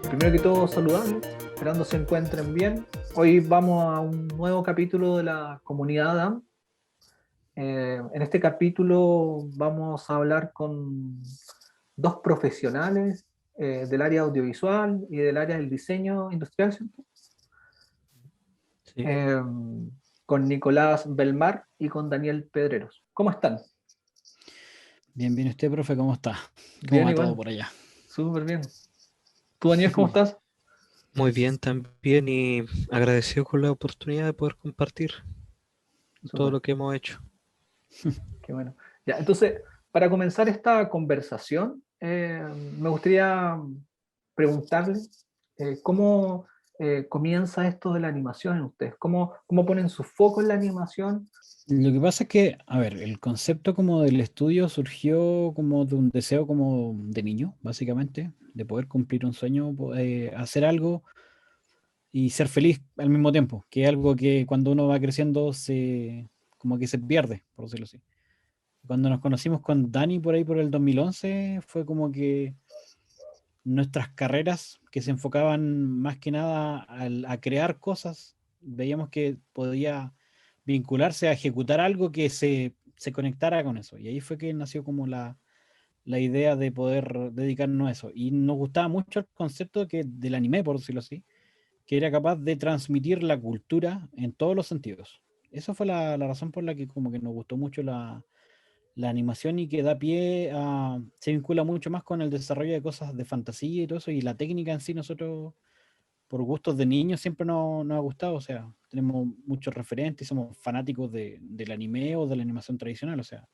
Primero que todo, saludarlos, esperando se encuentren bien. Hoy vamos a un nuevo capítulo de la comunidad ADAM. En este capítulo vamos a hablar con dos profesionales del área audiovisual y del área del diseño industrial, ¿cierto? Sí, Eh, con Nicolás Belmar y con Daniel Pedreros. ¿Cómo están? Bien, bien, usted, profe, ¿cómo está? ¿Cómo Bien, va todo igual. por allá? Súper bien. ¿Tú, Daniel, cómo estás? muy bien también y agradecido con la oportunidad de poder compartir todo Súper. lo que hemos hecho. Qué bueno. Ya, entonces, para comenzar esta conversación, me gustaría preguntarle cómo comienza esto de la animación en ustedes. ¿Cómo ponen su foco en la animación? Lo que pasa es que, a ver, el concepto como del estudio surgió como de un deseo como de niño, básicamente, de poder cumplir un sueño, hacer algo y ser feliz al mismo tiempo, que es algo que cuando uno va creciendo como que se pierde, por decirlo así. Cuando nos conocimos con Dani por ahí por el 2011, fue como que nuestras carreras que se enfocaban más que nada a crear cosas, veíamos que podía vincularse a ejecutar algo que se conectara con eso. Y ahí fue que nació como la idea de poder dedicarnos a eso. Y nos gustaba mucho el concepto del anime, por decirlo así, que era capaz de transmitir la cultura en todos los sentidos. Esa fue la razón por la que como que nos gustó mucho la animación y que da pie a, se vincula mucho más con el desarrollo de cosas de fantasía y todo eso, y la técnica en sí nosotros, por gustos de niños, siempre nos ha gustado, o sea, tenemos muchos referentes y somos fanáticos del anime o de la animación tradicional, o sea,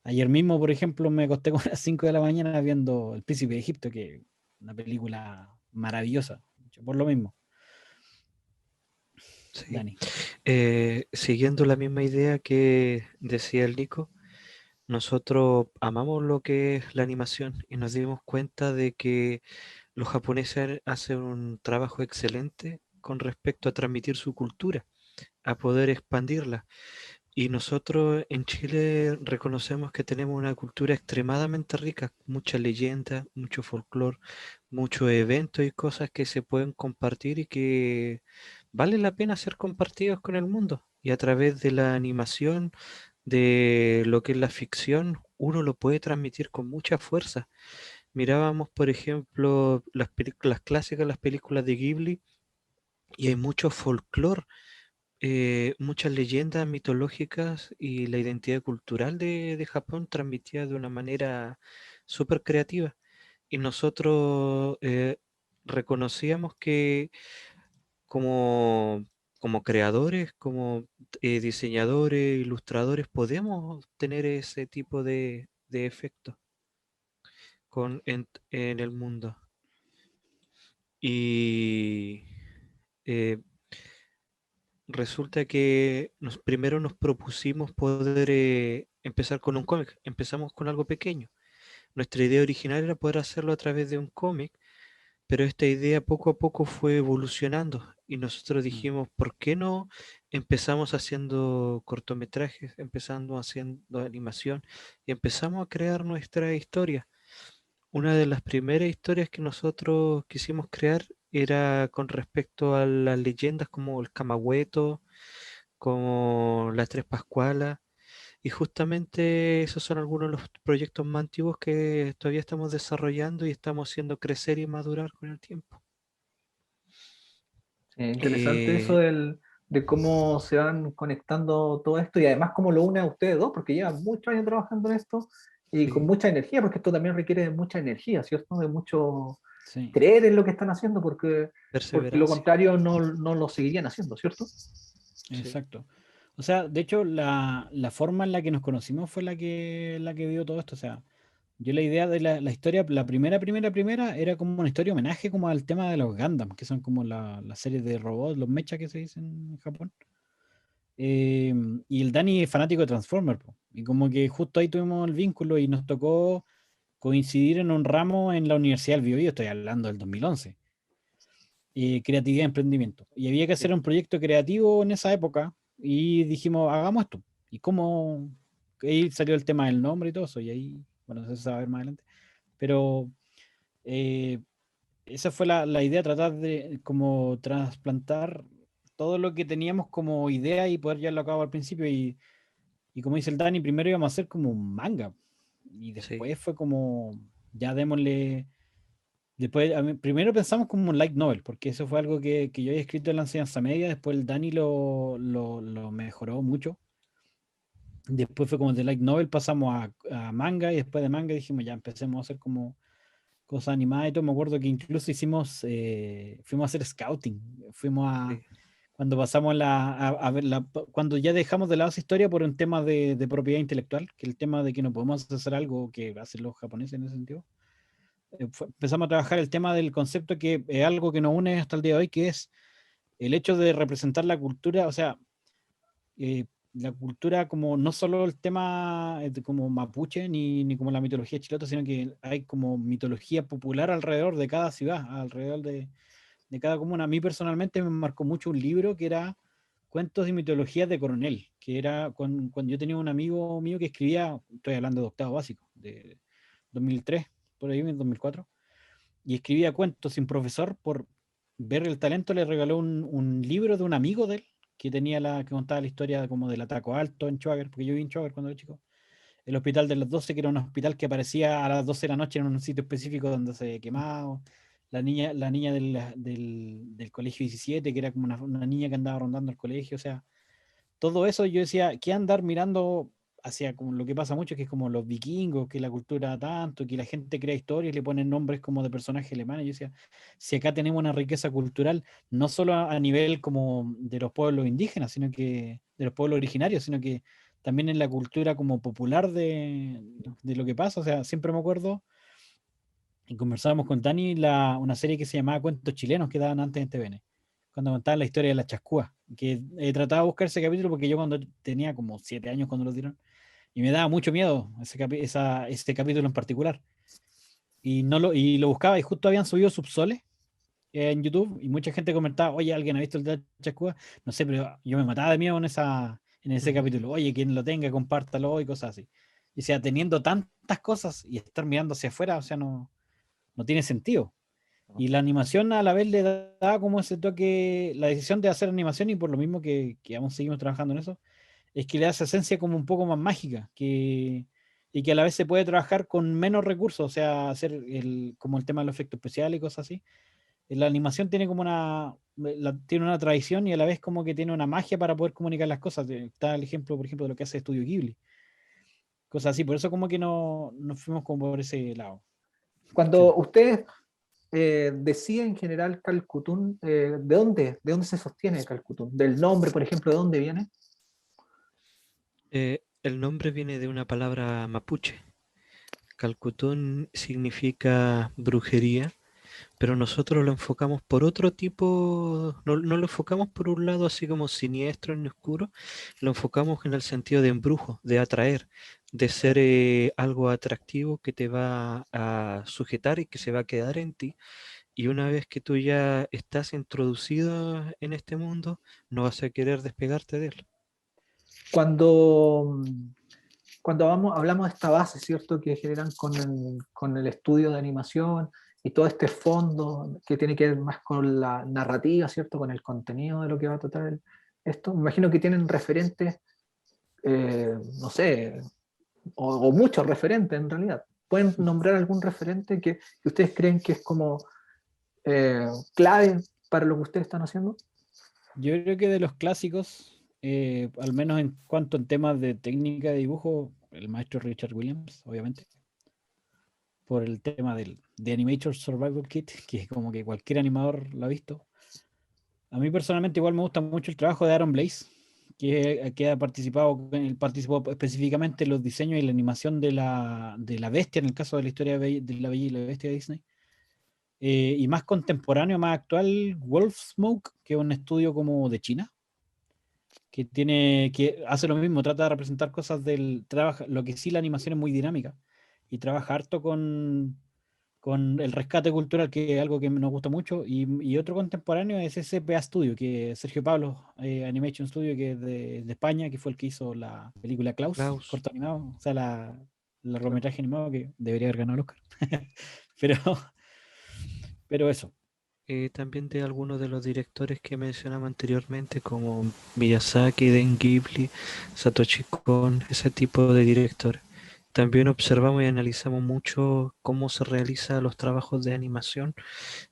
ayer mismo, por ejemplo, me acosté con las 5 de la mañana viendo El Príncipe de Egipto, que es una película maravillosa, por lo mismo, Sí. Dani. Siguiendo la misma idea que decía el Nico, nosotros amamos lo que es la animación y nos dimos cuenta de que los japoneses hacen un trabajo excelente con respecto a transmitir su cultura, a poder expandirla. Y nosotros en Chile reconocemos que tenemos una cultura extremadamente rica, mucha leyenda, mucho folclore, muchos eventos y cosas que se pueden compartir y que vale la pena ser compartidos con el mundo. Y a través de la animación, de lo que es la ficción, uno lo puede transmitir con mucha fuerza. Mirábamos, por ejemplo, las películas clásicas, las películas de Ghibli, y hay mucho folclore, muchas leyendas mitológicas y la identidad cultural de Japón transmitida de una manera súper creativa. Y nosotros reconocíamos que como, como creadores, como diseñadores, ilustradores, podemos tener ese tipo de efecto en el mundo. Y eh, resulta que primero nos propusimos poder empezar con un cómic. Empezamos con algo pequeño. Nuestra idea original era poder hacerlo a través de un cómic, pero esta idea poco a poco fue evolucionando y nosotros Mm. dijimos, ¿por qué no empezamos haciendo cortometrajes, empezando haciendo animación y empezamos a crear nuestra historia? Una de las primeras historias que nosotros quisimos crear era con respecto a las leyendas como el Camahueto, como las Tres Pascualas, y justamente esos son algunos de los proyectos más antiguos que todavía estamos desarrollando y estamos haciendo crecer y madurar con el tiempo. Interesante eso Eh, de cómo se van conectando todo esto y además cómo lo une a ustedes dos, porque llevan muchos años trabajando en esto y con sí, mucha energía, porque esto también requiere de mucha energía, ¿cierto? De mucho Sí, creer en lo que están haciendo, porque lo perseverancia. contrario no lo seguirían haciendo, ¿cierto? Sí. exacto. O sea, de hecho, la forma en la que nos conocimos fue la que dio todo esto. O sea, yo la idea de la historia, la primera, era como una historia homenaje como al tema de los Gundam, que son como la serie de robots, los mecha que se dicen en Japón. Eh, y el Dani es fanático de Transformers, po. Y como que justo ahí tuvimos el vínculo y nos tocó coincidir en un ramo en la Universidad del Biobío, estoy hablando del 2011, creatividad y emprendimiento. Y había que hacer Sí. un proyecto creativo en esa época y dijimos, hagamos esto. Y cómo, ahí salió el tema del nombre y todo eso, y ahí, bueno, eso se va a ver más adelante. Pero eh, esa fue la idea, tratar de como trasplantar todo lo que teníamos como idea y poder llevarlo a cabo al principio. Y como dice el Dani, primero íbamos a hacer como un manga. Y Sí, después fue como, ya démosle. Después, primero pensamos como un light novel, porque eso fue algo que yo había escrito en la enseñanza media. Después el Dani lo mejoró mucho. Después fue como de light novel, pasamos a manga. Y después de manga dijimos, ya empecemos a hacer como cosas animadas y todo. Me acuerdo que incluso fuimos a hacer scouting. Fuimos a, sí. cuando pasamos a ver cuando ya dejamos de lado esa historia por un tema de propiedad intelectual, que el tema de que no podemos hacer algo que hacen los japoneses en ese sentido, empezamos a trabajar el tema del concepto que es algo que nos une hasta el día de hoy, que es el hecho de representar la cultura, o sea, la cultura como no solo el tema como mapuche ni como la mitología chilota, sino que hay como mitología popular alrededor de cada ciudad, alrededor de cada comuna. A mí personalmente me marcó mucho un libro que era Cuentos y mitologías de Coronel, que era cuando yo tenía un amigo mío que escribía, estoy hablando de octavo básico, de 2003, por ahí en 2004, y escribía cuentos sin profesor. Por ver el talento le regaló un libro de un amigo de él que que contaba la historia como del Ataco Alto en Schwager, porque yo viví en Schwager cuando era chico. El Hospital de los 12, que era un hospital que aparecía a las 12 de la noche en un sitio específico donde se quemaba. La niña del colegio 17, que era como una niña que andaba rondando el colegio. O sea, todo eso yo decía, ¿qué andar mirando hacia como lo que pasa mucho, que es como los vikingos, que la cultura tanto, que la gente crea historias, le ponen nombres como de personajes alemanes? Yo decía, si acá tenemos una riqueza cultural, no solo a nivel como de los pueblos indígenas, sino que de los pueblos originarios, sino que también en la cultura como popular de lo que pasa. O sea, siempre me acuerdo, y conversábamos con Dani, una serie que se llamaba Cuentos Chilenos que daban antes en TVN, cuando contaban la historia de la chascúa, que trataba de buscar ese capítulo porque yo cuando tenía como 7 años cuando lo dieron, y me daba mucho miedo ese capítulo en particular. Y lo buscaba y justo habían subido Subsoles en YouTube y mucha gente comentaba, oye, ¿alguien ha visto el de la chascúa? No sé, pero yo me mataba de miedo en ese Ujú. capítulo. Oye, quien lo tenga, compártalo y cosas así. Y o sea, teniendo tantas cosas y estar mirando hacia afuera, o sea, no tiene sentido. Y la animación a la vez le da como ese toque, la decisión de hacer animación, y por lo mismo que aún seguimos trabajando en eso, es que le da esa esencia como un poco más mágica, y que a la vez se puede trabajar con menos recursos, o sea, hacer como el tema de los efectos especiales y cosas así. La animación tiene como tiene una tradición y a la vez como que tiene una magia para poder comunicar las cosas. Está el ejemplo, por ejemplo, de lo que hace Estudio Ghibli, cosas así. Por eso como que no nos fuimos como por ese lado. Sí. Cuando ustedes deciden generar Calcutún, ¿de dónde se sostiene Calcutún? ¿Del nombre, por ejemplo, de dónde viene? El nombre viene de una palabra mapuche. Calcutún significa brujería, pero nosotros lo enfocamos por otro tipo, no lo enfocamos por un lado así como siniestro ni oscuro, lo enfocamos en el sentido de embrujo, de atraer, de ser algo atractivo que te va a sujetar y que se va a quedar en ti. Y una vez que tú ya estás introducido en este mundo, no vas a querer despegarte de él. Cuando, cuando hablamos de esta base, ¿cierto? Que generan con el estudio de animación y todo este fondo que tiene que ver más con la narrativa, ¿cierto? Con el contenido de lo que va a tratar esto. Me imagino que tienen referentes, no sé, o muchos referentes en realidad. ¿Pueden nombrar algún referente que ustedes creen que es como clave para lo que ustedes están haciendo? Yo creo que de los clásicos, al menos en cuanto en temas de técnica de dibujo, el maestro Richard Williams, obviamente, por el tema de Animator Survival Kit, que es como que cualquier animador lo ha visto. A mí personalmente igual me gusta mucho el trabajo de Aaron Blaze, que él participó específicamente en los diseños y la animación de la bestia, en el caso de la historia de la Bella y la Bestia de Disney. Y más contemporáneo, más actual, Wolfsmoke, que es un estudio como de China, que hace lo mismo, trata de representar cosas lo que sí, la animación es muy dinámica y trabaja harto con el rescate cultural, que es algo que nos gusta mucho. Y otro contemporáneo es SPA Studio, que es Sergio Pablo Animation Studio, que es de España, que fue el que hizo la película Klaus, el Klaus. corto animado, o sea, la largometraje animado que debería haber ganado el Oscar. Pero Pero eso, También de algunos de los directores que mencionaba anteriormente, como Miyazaki, Den Ghibli, Satoshi Kon, ese tipo de directores. También observamos y analizamos mucho cómo se realizan los trabajos de animación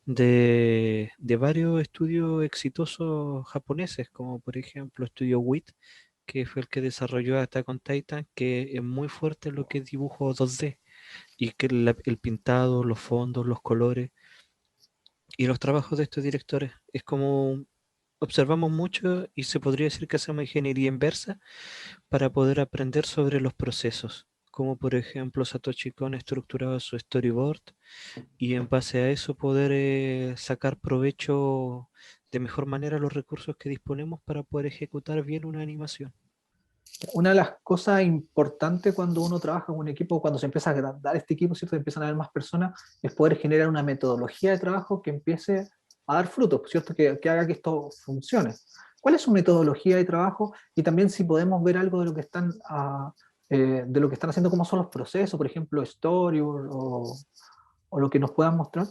de varios estudios exitosos japoneses, como por ejemplo Estudio WIT, que fue el que desarrolló Attack on Titan, que es muy fuerte en lo que es dibujo 2D, y que el pintado, los fondos, los colores y los trabajos de estos directores es como observamos mucho y se podría decir que hacemos ingeniería inversa para poder aprender sobre los procesos, como por ejemplo Satoshi Kon estructuraba su storyboard y en base a eso poder sacar provecho de mejor manera los recursos que disponemos para poder ejecutar bien una animación. Una de las cosas importantes cuando uno trabaja en un equipo, cuando se empieza a agrandar este equipo, ¿cierto? Empiezan a haber más personas, es poder generar una metodología de trabajo que empiece a dar frutos, ¿cierto? Que haga que esto funcione. ¿Cuál es su metodología de trabajo? Y también si podemos ver algo de lo que están, de lo que están haciendo, cómo son los procesos, por ejemplo, Storyboard o lo que nos puedan mostrar.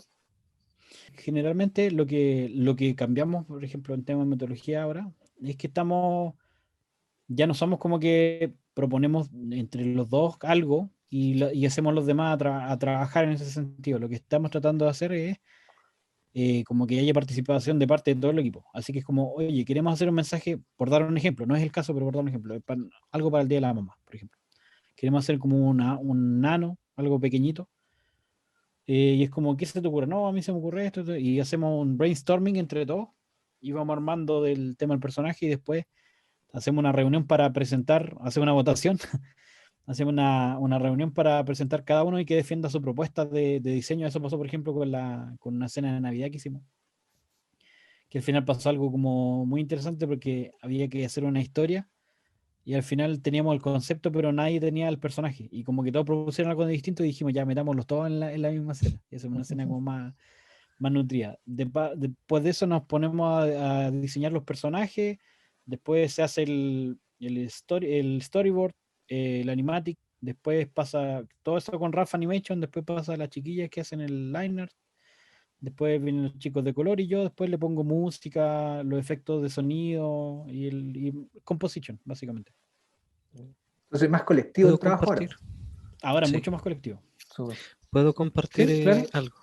generalmente lo que cambiamos, por ejemplo, en tema de metodología ahora, es que ya no somos como que proponemos entre los dos algo y hacemos los demás a trabajar en ese sentido. Lo que estamos tratando de hacer es como que haya participación de parte de todo el equipo. Así que es como, oye, queremos hacer un mensaje, por dar un ejemplo, no es el caso, pero por dar un ejemplo, algo para el Día de la Mamá, por ejemplo. Queremos hacer como un nano, algo pequeñito, y es como, ¿qué se te ocurre? No, a mí se me ocurre esto, y hacemos un brainstorming entre todos, y vamos armando del tema del personaje, y después hacemos una reunión para presentar, hacemos una votación, hacemos una reunión para presentar cada uno y que defienda su propuesta de diseño. Eso pasó, por ejemplo, con una cena de Navidad que hicimos, que al final pasó algo como muy interesante porque había que hacer una historia y al final teníamos el concepto, pero nadie tenía el personaje. Y como que todos propusieron algo distinto y dijimos, ya metámoslos todos en la misma escena. Y eso es una escena como más nutrida. Después de eso nos ponemos a diseñar los personajes, después se hace el storyboard, el animatic, después pasa todo eso con Rafa Animation, después pasa a las chiquillas que hacen el liner, después vienen los chicos de color y yo después le pongo música, los efectos de sonido y composition, básicamente. Entonces es más colectivo el ¿Puedo trabajo ahora. compartir? Ahora Sí, mucho más colectivo. Súper. puedo compartir Sí, claro. algo.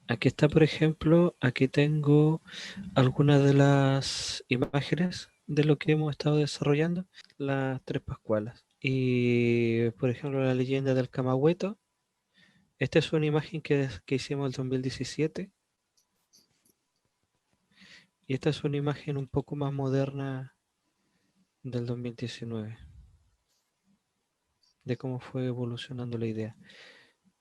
Aquí está, por ejemplo, aquí tengo algunas de las imágenes de lo que hemos estado desarrollando, las tres Pascualas. Y, por ejemplo, la leyenda del Camagüeto. Esta es una imagen que hicimos en 2017. Y esta es una imagen un poco más moderna del 2019, de cómo fue evolucionando la idea.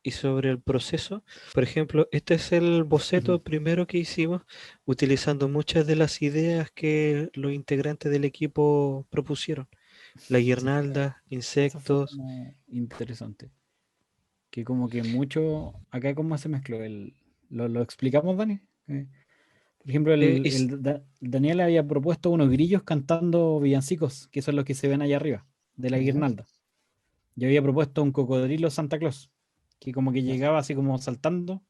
Y sobre el proceso, por ejemplo, este es el boceto primero que hicimos, utilizando muchas de las ideas que los integrantes del equipo propusieron. La Sí, guirnalda, eso fue insectos. como interesante. Que como que mucho, acá cómo se mezcló, lo explicamos, Dani. Por ejemplo, eh, y s- Daniel había propuesto unos grillos cantando villancicos, que son los que se ven allá arriba, de la Ya, guirnalda. Yo había propuesto un cocodrilo Santa Claus, que como que ya, llegaba así como saltando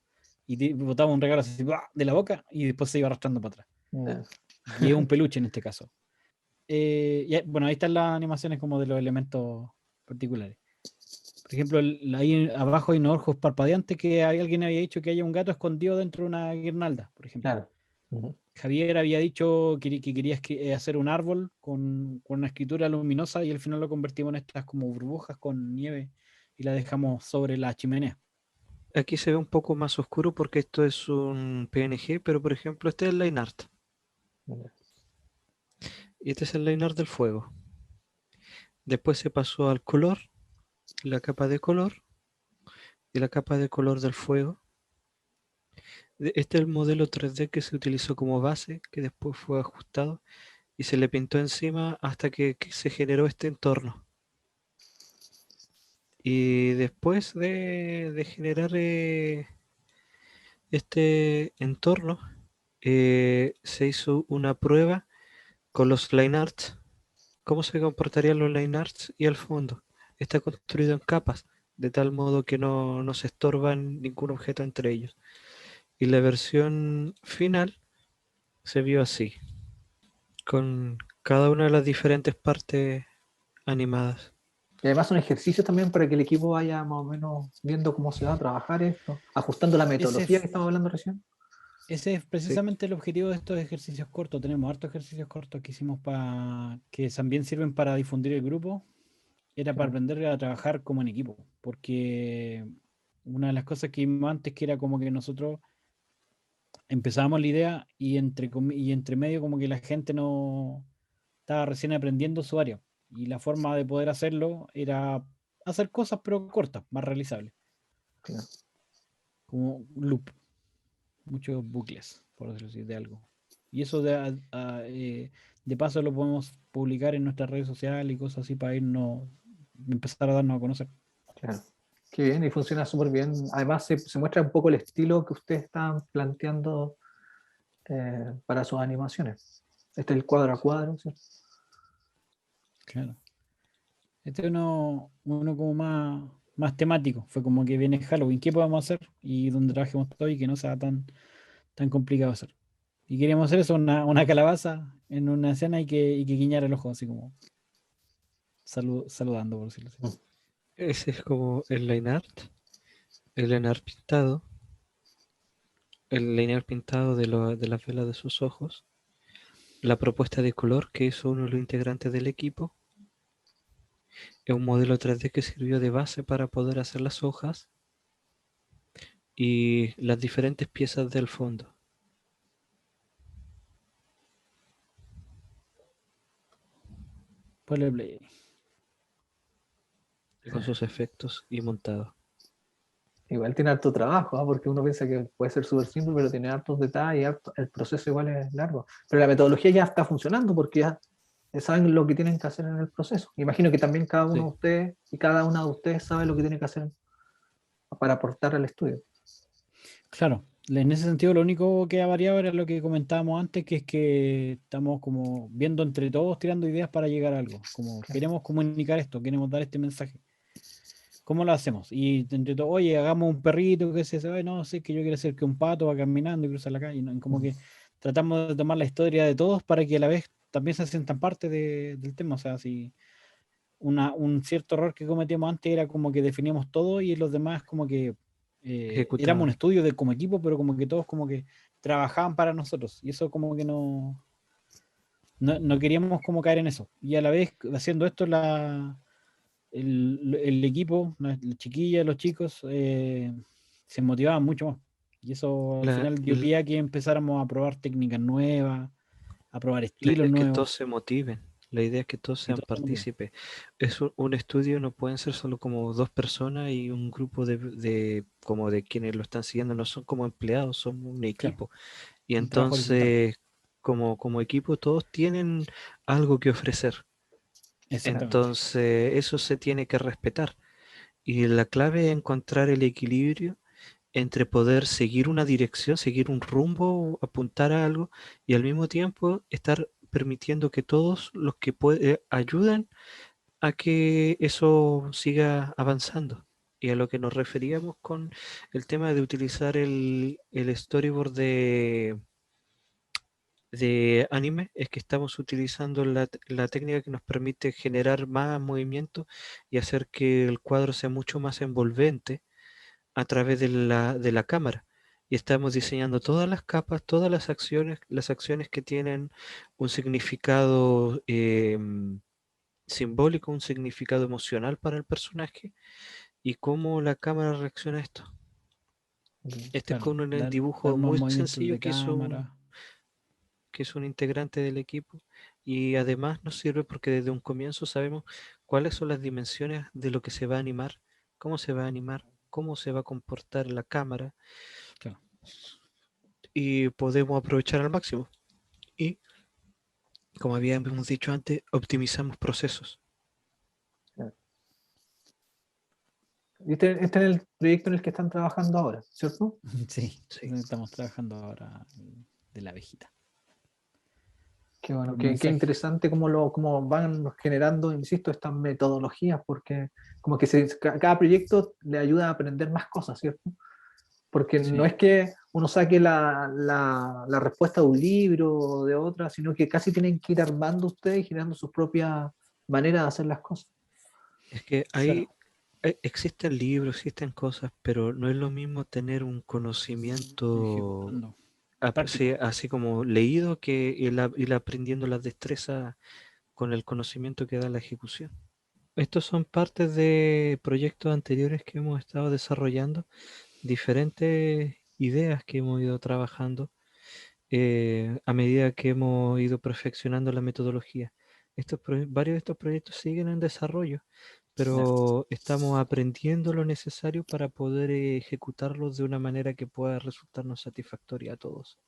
y botaba un regalo así ¡buah! De la boca y después se iba arrastrando para atrás. ya. Y es un peluche en este caso. Bueno, ahí están las animaciones como de los elementos particulares. Por ejemplo, ahí abajo hay unos ojos parpadeantes que alguien había dicho que haya un gato escondido dentro de una guirnalda, por ejemplo. Claro. Ujú. Javier había dicho que quería hacer un árbol con una escritura luminosa y al final lo convertimos en estas como burbujas con nieve y la dejamos sobre la chimenea. Aquí se ve un poco más oscuro porque esto es un PNG, pero por ejemplo este es el line art. Ya. Y este es el line art del fuego. Después se pasó al color, la capa de color y la capa de color del fuego. Este es el modelo 3D que se utilizó como base, que después fue ajustado y se le pintó encima hasta que se generó este entorno. Y después de generar este entorno, se hizo una prueba con los line arts, cómo se comportarían los line arts y el fondo. Está construido en capas, de tal modo que no se estorban ningún objeto entre ellos. Y la versión final se vio así, con cada una de las diferentes partes animadas. Y además son ejercicios también para que el equipo vaya más o menos viendo cómo se va a trabajar esto, ajustando la Ese, metodología que estamos hablando recién. ese es Sí, precisamente el objetivo de estos ejercicios cortos. Tenemos hartos ejercicios cortos que hicimos para que también sirven para difundir el grupo. Era para Claro, aprender a trabajar como en equipo. Porque una de las cosas que vimos antes que era como que nosotros empezábamos la idea y y entre medio como que la gente no estaba recién aprendiendo su área. Y la forma de poder hacerlo era hacer cosas pero cortas, más realizables. claro. Como un loop, muchos bucles, por decirlo así, de algo. Y eso de paso lo podemos publicar en nuestras redes sociales y cosas así para empezar a darnos a conocer. Claro. Qué bien, y funciona súper bien. Además, se muestra un poco el estilo que ustedes están planteando para sus animaciones. Este es el cuadro a cuadro, ¿cierto? Claro. Este es uno como más temático. Fue como que viene Halloween, ¿qué podemos hacer? Y donde trabajemos todo y que no sea tan complicado hacer. Y queríamos hacer eso, una calabaza en una escena y que guiñar el ojo, así como saludando, por decirlo así. Mm. ese es como el line art pintado, el line art pintado de las velas de sus ojos, la propuesta de color que hizo uno de los integrantes del equipo, es un modelo 3D que sirvió de base para poder hacer las hojas y las diferentes piezas del fondo, Ponle play. con sus efectos y montado. Igual tiene harto trabajo, ¿ah? Porque uno piensa que puede ser súper simple, pero tiene hartos detalles, el proceso igual es largo. Pero la metodología ya está funcionando porque ya saben lo que tienen que hacer en el proceso. Imagino que también cada uno Sí. de ustedes y cada una de ustedes sabe lo que tiene que hacer para aportar al estudio. Claro, en ese sentido lo único que ha variado era lo que comentábamos antes, que es que estamos como viendo entre todos, tirando ideas para llegar a algo. Como Claro. queremos comunicar esto, queremos dar este mensaje. ¿Cómo lo hacemos? Y entre todos, oye, hagamos un perrito que se ve, no sé, que yo quiero hacer que un pato va caminando y cruza la calle, ¿no? Y como Ujú. que tratamos de tomar la historia de todos para que a la vez también se sientan parte del tema. O sea, si un cierto error que cometíamos antes era como que definíamos todo y los demás como que éramos un Ejecutaban. estudio de como equipo, pero como que todos como que trabajaban para nosotros. Y eso como que no queríamos como caer en eso. Y a la vez haciendo esto el equipo, las chiquillas, los chicos, se motivaban mucho más. Y eso al La, final dio la- pie a que empezáramos a probar técnicas nuevas, a probar la estilos idea es que nuevos todos se motiven, la idea es que todos y sean todo se motiva. partícipes. Es un estudio, no pueden ser solo como dos personas y un grupo como de quienes lo están siguiendo, no son como empleados, son un Claro, equipo. Y un trabajo horizontal. entonces, como equipo, todos tienen algo que ofrecer. Exactamente. Entonces, eso se tiene que respetar. Y la clave es encontrar el equilibrio entre poder seguir una dirección, seguir un rumbo, apuntar a algo y al mismo tiempo estar permitiendo que todos los que ayuden a que eso siga avanzando. Y a lo que nos referíamos con el tema de utilizar el storyboard de anime es que estamos utilizando la técnica que nos permite generar más movimiento y hacer que el cuadro sea mucho más envolvente a través de la cámara. Y estamos diseñando todas las capas, todas las acciones que tienen un significado simbólico, un significado emocional para el personaje y cómo la cámara reacciona a esto. Este es Claro, con el dar dibujo más muy movimientos sencillo de cámara. que es un integrante del equipo y además nos sirve porque desde un comienzo sabemos cuáles son las dimensiones de lo que se va a animar, cómo se va a animar, cómo se va a comportar la cámara Claro, y podemos aprovechar al máximo. Y como habíamos dicho antes, optimizamos procesos. Claro. Y este es el proyecto en el que están trabajando ahora, ¿cierto? sí, Sí. estamos trabajando ahora de la abejita. Qué bueno, Por qué mensaje. interesante cómo van generando, insisto, estas metodologías, porque como que cada proyecto le ayuda a aprender más cosas, ¿cierto? Porque no Sí, es que uno saque la respuesta de un libro o de otra, sino que casi tienen que ir armando ustedes y generando su propia manera de hacer las cosas. Es que Claro. existen libros, existen cosas, pero no es lo mismo tener un conocimiento Ejecutando. Práctico. así como leído que ir aprendiendo las destrezas con el conocimiento que da la ejecución. Estos son partes de proyectos anteriores que hemos estado desarrollando, diferentes ideas que hemos ido trabajando a medida que hemos ido perfeccionando la metodología. Varios de estos proyectos siguen en desarrollo, pero estamos aprendiendo lo necesario para poder ejecutarlos de una manera que pueda resultarnos satisfactoria a todos.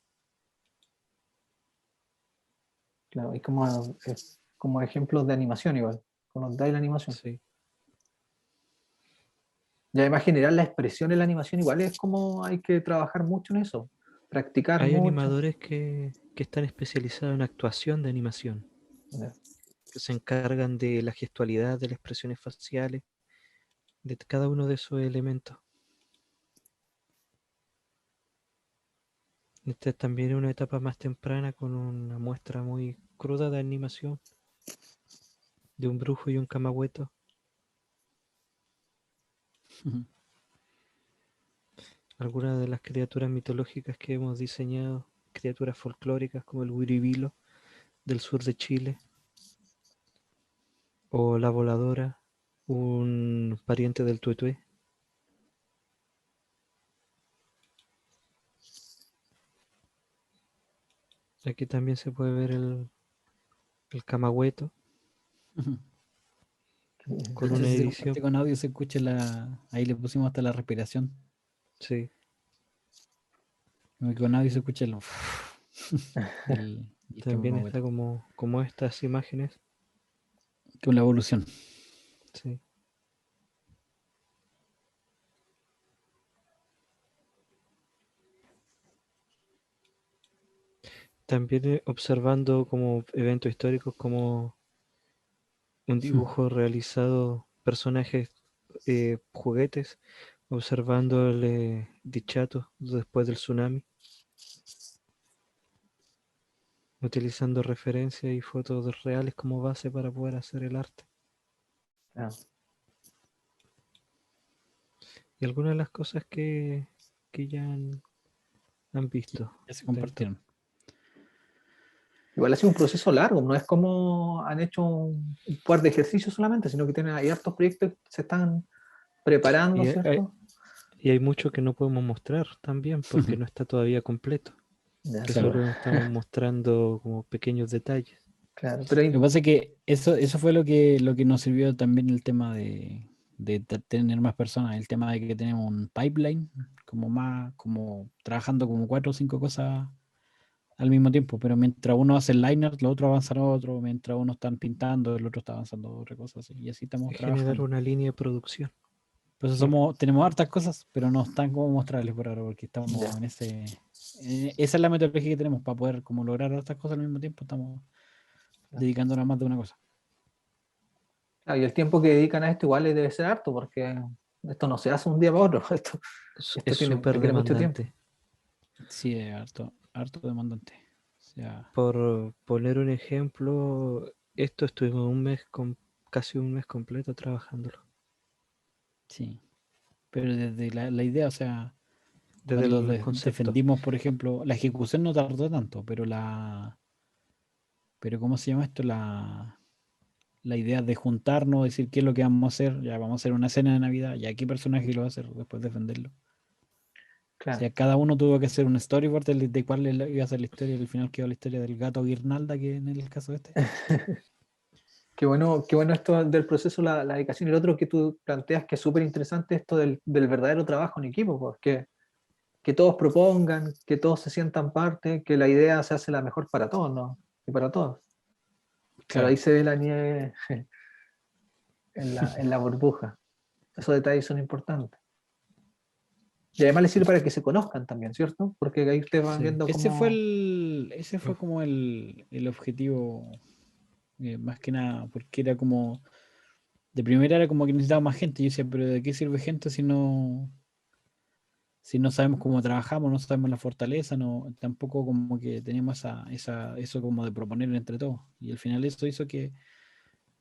Claro, y como ejemplos de animación igual, como nos dais la animación. Sí. Y además generar la expresión en la animación igual es como hay que trabajar mucho en eso, practicar Hay mucho. animadores que están especializados en actuación de animación, que se encargan de la gestualidad, de las expresiones faciales, de cada uno de esos elementos. Esta es también una etapa más temprana con una muestra muy cruda de animación de un brujo y un camagüeto. Algunas de las criaturas mitológicas que hemos diseñado, criaturas folclóricas como el Wiribilo del sur de Chile, o la voladora, un pariente del tuetué. Aquí también se puede ver el camagüeto con De hecho, una si se edición. comparte con audio, se escucha ahí le pusimos hasta la respiración. Sí, Como que con audio se escucha el también está camagüeto. como estas imágenes. Con la evolución. Sí. También observando como eventos históricos como un dibujo realizado, personajes, juguetes, observando el Dichato después del tsunami, utilizando referencias y fotos reales como base para poder hacer el arte. Ah, Y algunas de las cosas que ya han visto Ya se dentro. compartieron. igual ha sido un proceso largo, no es como han hecho un par de ejercicios solamente, sino que hay hartos proyectos que se están preparando, Y ¿cierto? hay mucho que no podemos mostrar también porque no está todavía completo, Ya, que sí, Claro. solo estamos mostrando como pequeños detalles. claro, pero Lo que pasa es que eso fue lo que nos sirvió también el tema de tener más personas, el tema de que tenemos un pipeline, como trabajando como 4 o 5 cosas al mismo tiempo, pero mientras uno hace el liner, los otros avanzan otro, mientras uno está pintando, el otro está avanzando otra cosa así, y así estamos Generar trabajando. una línea de producción. Por eso tenemos hartas cosas, pero no están como mostrarles por ahora, porque estamos en esa es la metodología que tenemos para poder como lograr hartas cosas al mismo tiempo, estamos dedicándonos a más de una cosa. claro, y el tiempo que dedican a esto igual debe ser harto, porque esto no se hace un día para otro, esto Es súper requiere mucho tiempo. demandante. Sí, es harto demandante. O sea, Por poner un ejemplo, esto estuvimos casi un mes completo trabajándolo. sí. Pero desde la idea, o sea, Desde cuando el concepto. defendimos, por ejemplo, la ejecución no tardó tanto, pero ¿cómo se llama esto? La idea de juntarnos, decir qué es lo que vamos a hacer, ya vamos a hacer una cena de Navidad, ya qué personaje lo va a hacer, después defenderlo. O Claro. sea, cada uno tuvo que hacer un storyboard de cuál iba a ser la historia, y al final quedó la historia del gato Guirnalda, que en el caso este. Qué bueno esto del proceso, la dedicación. Y el otro que tú planteas que es súper interesante, esto del verdadero trabajo en equipo, porque que todos propongan, que todos se sientan parte, que la idea se hace la mejor para todos, ¿no? Y para todos. Claro, ahí Claro. se ve la nieve en la burbuja. Esos detalles son importantes. Y además les sirve para que se conozcan también, ¿cierto? Porque ahí ustedes van Sí. viendo Ese fue como el objetivo, más que nada, porque era como, de primera era como que necesitaba más gente. Yo decía, pero ¿de qué sirve gente si no, si no sabemos cómo trabajamos, no sabemos la fortaleza, no, tampoco como que tenemos eso como de proponer entre todos. Y al final eso hizo que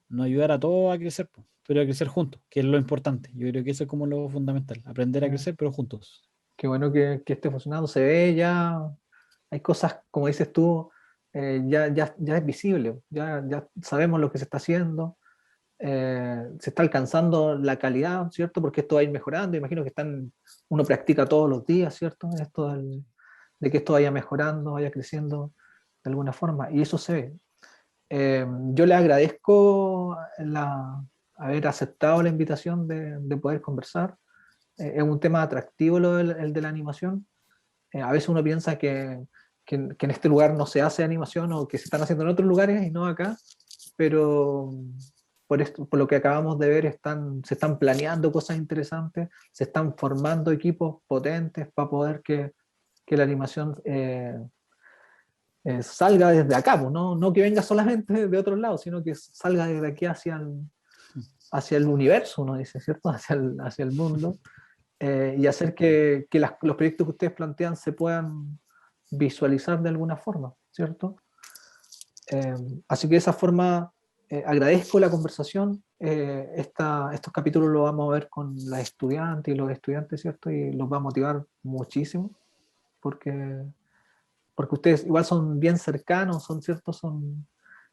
nos ayudara a todos a crecer, po, pero a crecer juntos, que es lo importante. Yo creo que eso es como lo fundamental, aprender a crecer, pero juntos. Qué bueno que esté funcionando, se ve ya, hay cosas, como dices tú, ya es visible, ya sabemos lo que se está haciendo, se está alcanzando la calidad, ¿cierto? Porque esto va a ir mejorando, imagino que uno practica todos los días, ¿cierto? De que esto vaya mejorando, vaya creciendo de alguna forma, y eso se ve. Yo le agradezco haber aceptado la invitación de poder conversar. Es un tema atractivo el de la animación. A veces uno piensa que en este lugar no se hace animación o que se están haciendo en otros lugares y no acá, pero por lo que acabamos de ver se están planeando cosas interesantes, se están formando equipos potentes para poder que la animación salga desde acá, pues, no que venga solamente de otros lados, sino que salga desde aquí hacia el universo, uno dice, ¿cierto? Hacia el mundo. Y hacer que los proyectos que ustedes plantean se puedan visualizar de alguna forma, ¿cierto? Así que de esa forma agradezco la conversación. Estos capítulos los vamos a ver con las estudiantes y los estudiantes, ¿cierto? Y los va a motivar muchísimo, porque ustedes igual son bien cercanos, son ciertos,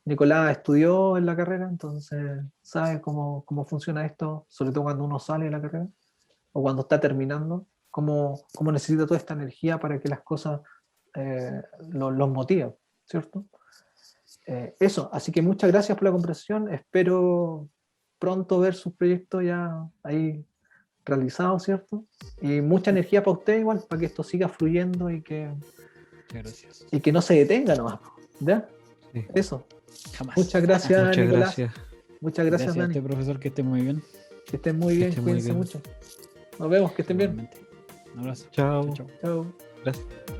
Nicolás estudió en la carrera, entonces sabe cómo funciona esto, sobre todo cuando uno sale de la carrera o cuando está terminando, cómo necesita toda esta energía para que las cosas los motiven, ¿cierto? Eso, así que muchas gracias por la conversación, espero pronto ver sus proyectos ya ahí realizados, ¿cierto? Y mucha energía para usted igual, para que esto siga fluyendo y que no se detenga nomás, ¿ya? Sí. Eso. Jamás. Muchas gracias, Muchas Nicolás. gracias. Muchas gracias, Dani. Dani. Profesor, que esté muy bien. Que estén muy bien, cuídense mucho. Nos vemos, que estén bien. Un abrazo. Chao. Chao. Gracias.